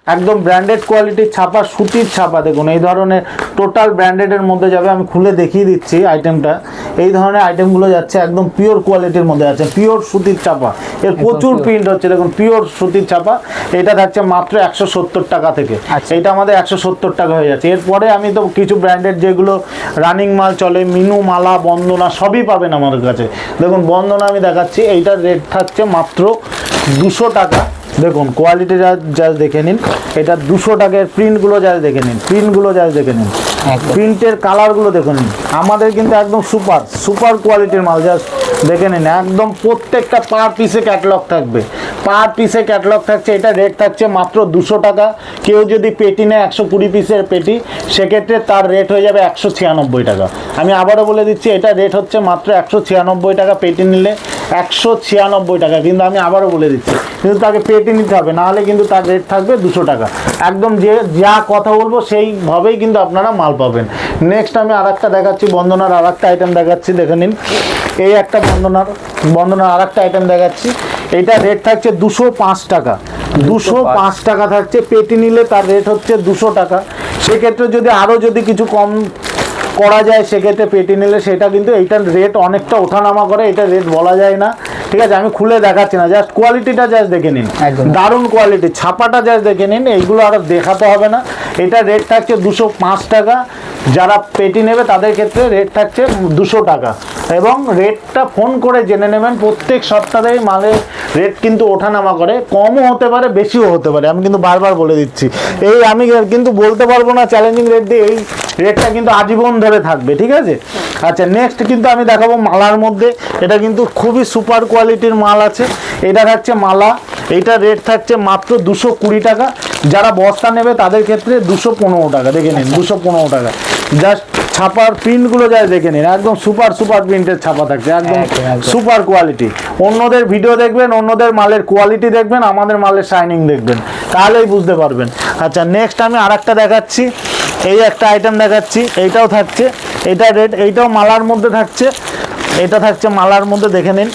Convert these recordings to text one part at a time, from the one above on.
একদম ব্র্যান্ডেড কোয়ালিটির ছাপা, সুতির ছাপা। দেখুন এই ধরনের টোটাল ব্র্যান্ডেডের মধ্যে যাবে, আমি খুলে দেখিয়ে দিচ্ছি আইটেমটা। এই ধরনের আইটেমগুলো যাচ্ছে একদম পিওর কোয়ালিটির মধ্যে আছে, পিওর সুতির ছাপা। এর প্রচুর প্রিন্ট হচ্ছে, দেখুন পিওর সুতির ছাপা। এটা থাকছে মাত্র 170 টাকা থেকে। এটা আমাদের 170 টাকা হয়ে যাচ্ছে। এরপরে আমি তো কিছু ব্র্যান্ডেড যেগুলো রানিং মাল চলে, মিনু, মালা, বন্দনা সবই পাবেন আমাদের কাছে। দেখুন বন্দনা আমি দেখাচ্ছি, এইটার রেট থাকছে মাত্র 200 টাকা। দেখুন কোয়ালিটি জাস্ট দেখে নিন, এটা 200 টাকার। প্রিন্টগুলো জাস্ট দেখে নিন, প্রিন্টগুলো জাস্ট দেখে নিন, প্রিন্টের কালারগুলো দেখে নিন। আমাদের কিন্তু একদম সুপার সুপার কোয়ালিটির মাল, জাস্ট দেখে নিন। একদম প্রত্যেকটা পার পিসে ক্যাটালগ থাকবে, পার পিসে ক্যাটালগ থাকছে। এটা রেট থাকছে মাত্র 200 টাকা। কেউ যদি পেটি নেয় 120 পিসের পেটি, সেক্ষেত্রে তার রেট হয়ে যাবে 196 টাকা। আমি আবারও বলে দিচ্ছি, এটা রেট হচ্ছে মাত্র 196 টাকা। পেটি নিলে 196 টাকা। কিন্তু আমি আবারও বলে দিচ্ছি, কিন্তু তাকে পেটি নিতে হবে, নাহলে কিন্তু তার রেট থাকবে 200 টাকা। একদম যে যা কথা বলবো সেইভাবেই কিন্তু আপনারা মাল পাবেন। নেক্সট আমি আর একটা দেখাচ্ছি, বন্দনার আর একটা আইটেম দেখাচ্ছি, দেখে নিন। এই একটা বন্দনার আর একটা আইটেম দেখাচ্ছি। এটা রেট থাকছে 205 টাকা, 205 টাকা থাকছে। পেটি নিলে তার রেট হচ্ছে 200 টাকা। সেক্ষেত্রে যদি আরও যদি কিছু কম করা যায়, সেক্ষেত্রে পেটি নিলে সেটা কিন্তু এইটার রেট অনেকটা ওঠানামা করে, এটা রেট বলা যায় না। ঠিক আছে, আমি খুলে দেখাচ্ছি না, জাস্ট কোয়ালিটিটা জাস্ট দেখে নিন, দারুণ কোয়ালিটি। ছাপাটা জাস্ট দেখে নিন, এইগুলো আর দেখাতে হবে না। এটা রেট থাকছে 205 টাকা। যারা পেটি নেবে তাদের ক্ষেত্রে রেট থাকছে 200 টাকা। এবং রেটটা ফোন করে জেনে নেবেন। প্রত্যেক সপ্তাহেই মালের রেট কিন্তু ওঠানামা করে, কমও হতে পারে, বেশিও হতে পারে। আমি কিন্তু বারবার বলে দিচ্ছি, এই আমি কিন্তু বলতে পারবো না চ্যালেঞ্জিং রেট দিয়ে, এই রেটটা কিন্তু আজীবন ধরে থাকবে। ঠিক আছে, আচ্ছা নেক্সট কিন্তু আমি দেখাবো মালার মধ্যে। এটা কিন্তু খুবই সুপার কোয়ালিটির মাল আছে। এটা থাকছে মালা, এইটা রেট থাকছে মাত্র 220 টাকা। যারা বস্তা নেবে তাদের ক্ষেত্রে 215 টাকা। দেখে নিন, 215 টাকা। জাস্ট ছাপার প্রিন্টগুলো যাই দেখে নিন, একদম সুপার সুপার প্রিন্টের ছাপা থাকছে, একদম সুপার কোয়ালিটি। অন্যদের ভিডিও দেখবেন, অন্যদের মালের কোয়ালিটি দেখবেন, আমাদের মালের শাইনিং দেখবেন, তাহলেই বুঝতে পারবেন। আচ্ছা নেক্সট আমি আর একটা দেখাচ্ছি, এই একটা আইটেম দেখাচ্ছি। এইটাও থাকছে, এটা রেট, এইটাও মালার মধ্যে থাকছে। এটা থাকছে মালার মধ্যে, দেখে নিন।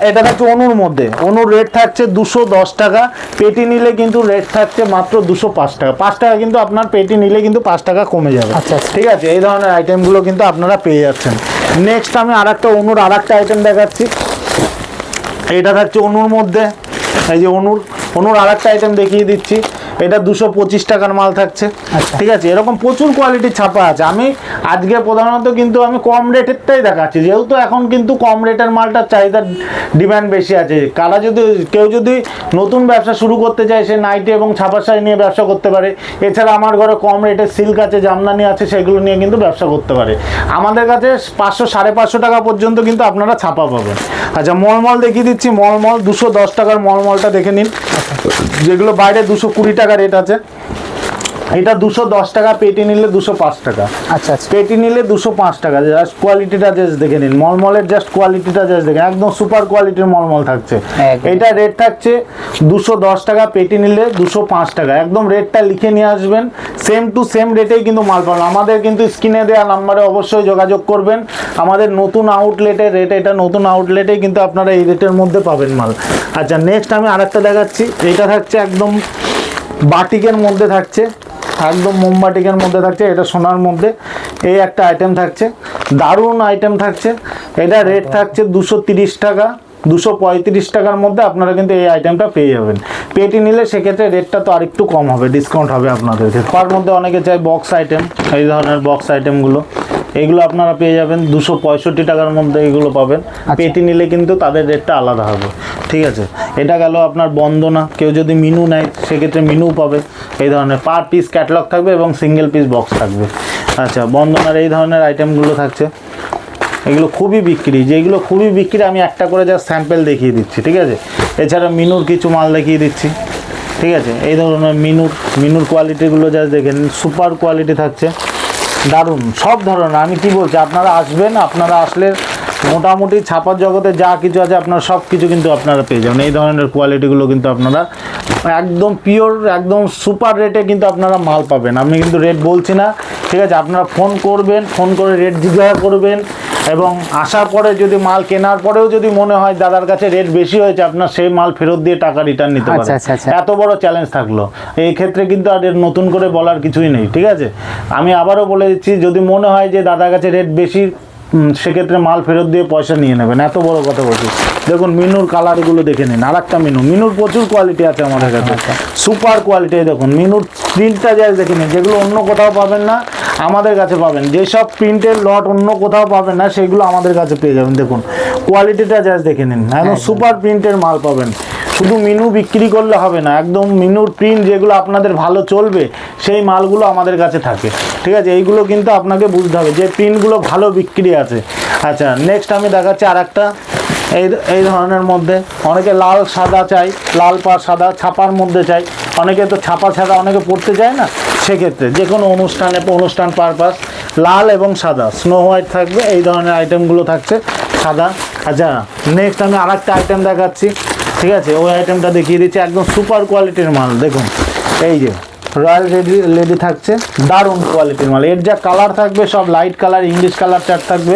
এটা থাকছে অনুর মধ্যে। অনুর রেট থাকছে 210 টাকা। পেটি নিলে কিন্তু রেট থাকছে মাত্র 205 টাকা। 5 টাকা কিন্তু আপনার পেটি নিলে কিন্তু 5 টাকা কমে যাবে। আচ্ছা ঠিক আছে, এই ধরনের আইটেমগুলো কিন্তু আপনারা পেয়ে যাচ্ছেন। নেক্সট আমি আর একটা অনুর আর একটা আইটেম দেখাচ্ছি। এটা থাকছে অনুর মধ্যে, এই যে অনুর আর একটা আইটেম দেখিয়ে দিচ্ছি। এটা 225 টাকার মাল থাকছে। ঠিক আছে, এরকম প্রচুর কোয়ালিটির ছাপা আছে। আমি আজকে প্রধানত কিন্তু আমি কম রেটেরটাই দেখাচ্ছি, যেহেতু এখন কিন্তু কম রেটের মালটার চাহিদার ডিমান্ড বেশি আছে। কেউ যদি নতুন ব্যবসা শুরু করতে চায়, সে নাইটি এবং ছাপা শাড়ি নিয়ে ব্যবসা করতে পারে। এছাড়া আমার ঘরে কম রেটের সিল্ক আছে, জামদানি আছে, সেগুলো নিয়ে কিন্তু ব্যবসা করতে পারে। আমাদের কাছে 500 550 টাকা পর্যন্ত কিন্তু আপনারা ছাপা পাবেন। আচ্ছা মলমল দেখিয়ে দিচ্ছি। মলমল 210 টাকার মলমলটা দেখে নিন, যেগুলো বাইরে 220 টাকা রেট আছে। এটা 210 টাকা। পেটি নিলে 205 টাকা। আচ্ছা, পেটি নিলে 205 টাকা। জাস্ট কোয়ালিটিটা জাস্ট দেখে নিন, মলমলের জাস্ট কোয়ালিটিটা জাস্ট দেখেন, একদম সুপার কোয়ালিটির মলমল থাকছে। এটা রেট থাকছে 210 টাকা। পেটি নিলে 205 টাকা। একদম রেটটা লিখে নিয়ে আসবেন, সেম টু সেম রেটেই কিন্তু মাল পাবেন। আমাদের কিন্তু স্ক্রিনে দেওয়া নাম্বারে অবশ্যই যোগাযোগ করবেন। আমাদের নতুন আউটলেটের রেট, এটা নতুন আউটলেটেই কিন্তু আপনারা এই রেটের মধ্যে পাবেন মাল। আচ্ছা নেক্সট আমি আরেকটা দেখাচ্ছি। এটা থাকছে একদম বাটিকের মধ্যে থাকছে, একদম মোমবাটিকের মধ্যে থাকছে। এটা সোনার মধ্যে এই একটা আইটেম থাকছে, দারুণ আইটেম থাকছে। এটা রেট থাকছে 230 টাকা। 235 টাকার মধ্যে আপনারা কিন্তু এই আইটেমটা পেয়ে যাবেন। পেটি নিলে সেক্ষেত্রে রেটটা তো আরেকটু কম হবে, ডিসকাউন্ট হবে আপনাদেরকে। তার মধ্যে অনেকে চাই বক্স আইটেম, এই ধরনের বক্স আইটেমগুলো, এইগুলো আপনারা পেয়ে যাবেন 265 টাকার মধ্যে। এগুলো পাবেন। পেটি নিলে কিন্তু তাদের রেটটা আলাদা হবে। ঠিক আছে, এটা গেল আপনার বন্দনা। কেউ যদি মিনু নেয় সেক্ষেত্রে মিনু পাবে। এই ধরনের পার পিস ক্যাটালগ থাকবে এবং সিঙ্গেল পিস বক্স থাকবে। আচ্ছা বন্দনার এই ধরনের আইটেমগুলো থাকছে, এগুলো খুবই বিক্রি। যেগুলো খুবই বিক্রি আমি একটা করে জাস্ট স্যাম্পেল দেখিয়ে দিচ্ছি। ঠিক আছে, এছাড়া মিনুর কিছু মাল দেখিয়ে দিচ্ছি। ঠিক আছে, এই ধরনের মিনুর কোয়ালিটিগুলো জাস্ট দেখেন, সুপার কোয়ালিটি থাকছে, দারুণ সব ধরনের। আমি কি বলছি, আপনারা আসবেন, আপনারা আসলে মোটামুটি ছাপার জগতে যা কিছু আছে আপনারা সব কিছু কিন্তু আপনারা পেয়ে যাবেন। এই ধরনের কোয়ালিটিগুলো কিন্তু আপনারা একদম পিওর, একদম সুপার রেটে কিন্তু আপনারা মাল পাবেন। আমি কিন্তু রেট বলছি না। ঠিক আছে, আপনারা ফোন করবেন, ফোন করে রেট জিজ্ঞাসা করবেন, এবং আসার পরে যদি মাল কেনার পরেও যদি মনে হয় দাদার কাছে রেট বেশি হয়েছে, আপনার সেই মাল ফেরত দিয়ে টাকা রিটার্ন নিতে পারেন। এত বড় চ্যালেঞ্জ থাকলো এই ক্ষেত্রে কিন্তু আর নতুন করে বলার কিছুই নেই, ঠিক আছে। আমি আবারও বলে দিচ্ছি, যদি মনে হয় যে দাদার কাছে রেট বেশি, সেক্ষেত্রে মাল ফেরত দিয়ে পয়সা নিয়ে নেবেন, এত বড় কথা বলছি। দেখুন মিনুর কালারগুলো দেখে নিন, আর একটা মিনুর প্রচুর কোয়ালিটি আছে আমাদের কাছে, সুপার কোয়ালিটি। দেখুন মিনুর প্রিন্টটা যাই দেখে নিন, যেগুলো অন্য কোথাও পাবেন না আমাদের কাছে পাবেন। যেসব প্রিন্টের লট অন্য কোথাও পাবেন না সেগুলো আমাদের কাছে পেয়ে যাবেন। দেখুন কোয়ালিটিটা জাস্ট দেখে নিন, একদম সুপার প্রিন্টের মাল পাবেন। শুধু মিনু বিক্রি করলে হবে না, একদম মিনুর প্রিন্ট যেগুলো আপনাদের ভালো চলবে সেই মালগুলো আমাদের কাছে থাকে, ঠিক আছে। এইগুলো কিন্তু আপনাকে বুঝতে হবে যে প্রিন্টগুলো ভালো বিক্রি আছে। আচ্ছা নেক্সট আমি দেখাচ্ছি আর একটা এই ধরনের মধ্যে। অনেকে লাল সাদা চাই, লাল পা সাদা ছাপার মধ্যে চাই, অনেকে তো ছাপা ছাড়া অনেকে পড়তে চায় না, সেক্ষেত্রে যে কোনো অনুষ্ঠান পারপাস লাল এবং সাদা স্নো হোয়াইট থাকবে, এই ধরনের আইটেমগুলো থাকছে সাদা। আচ্ছা নেক্সট আমি আর একটা আইটেম দেখাচ্ছি, ঠিক আছে। ওই আইটেমটা দেখিয়ে দিচ্ছি, একদম সুপার কোয়ালিটির মাল। দেখুন এই যে রয়্যাল লেডি থাকছে, দারুণ কোয়ালিটির মাল। এর যা কালার থাকবে সব light colour, English colour chart থাকবে,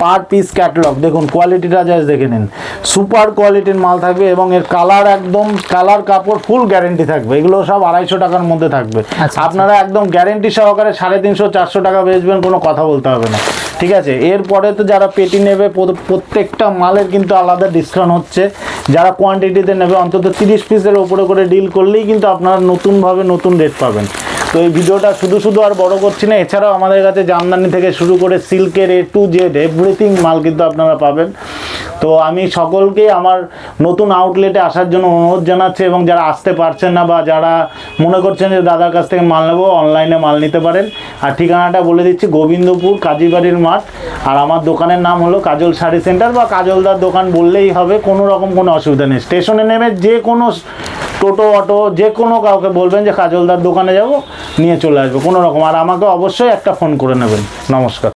পার পিস ক্যাটালগ। দেখুন কোয়ালিটিটা জাস্ট দেখে নিন, সুপার কোয়ালিটির মাল থাকবে এবং এর কালার একদম কালার কাপড় ফুল গ্যারেন্টি থাকবে। এগুলো সব 250 টাকার মধ্যে থাকবে। আপনারা একদম গ্যারেন্টি সহকারে 350-400 টাকা বেচবেন, কোনো কথা বলতে হবে না, ঠিক আছে। এরপরে তো যারা পেটি নেবে প্রত্যেকটা মালের কিন্তু আলাদা ডিসকাউন্ট হচ্ছে। যারা কোয়ান্টিটিতে নেবে অন্তত 30 পিসের ওপরে করে ডিল করলেই কিন্তু আপনারা নতুনভাবে নতুন রেট পাবেন। তো এই ভিডিওটা শুধু আর বড় করছি না, এছাড়াও আমাদের কাছে জামদানি থেকে শুরু করে সিল্কের A to Z এভরিথিং মাল কিন্তু আপনারা পাবেন। তো আমি সকলকেই আমার নতুন আউটলেটে আসার জন্য অনুরোধ জানাচ্ছি, এবং যারা আসতে পারছেন না বা যারা মনে করছেন যে দাদার কাছ থেকে মাল নেবো, অনলাইনে মাল নিতে পারেন। আর ঠিকানাটা বলে দিচ্ছি, গোবিন্দপুর কাজীবাড়ির মাঠ। আর আমার দোকানের নাম হলো কাজল শাড়ি সেন্টার বা কাজলদার দোকান বললেই হবে, কোনো রকম কোনো অসুবিধা নেই। স্টেশনে নেমে যে কোনো টোটো অটো যে কোনো কাউকে বলবেন যে কাজলদার দোকানে যাব, নিয়ে চলে আসবে কোনো রকম। আর আমাকে অবশ্যই একটা ফোন করে নেবেন। নমস্কার।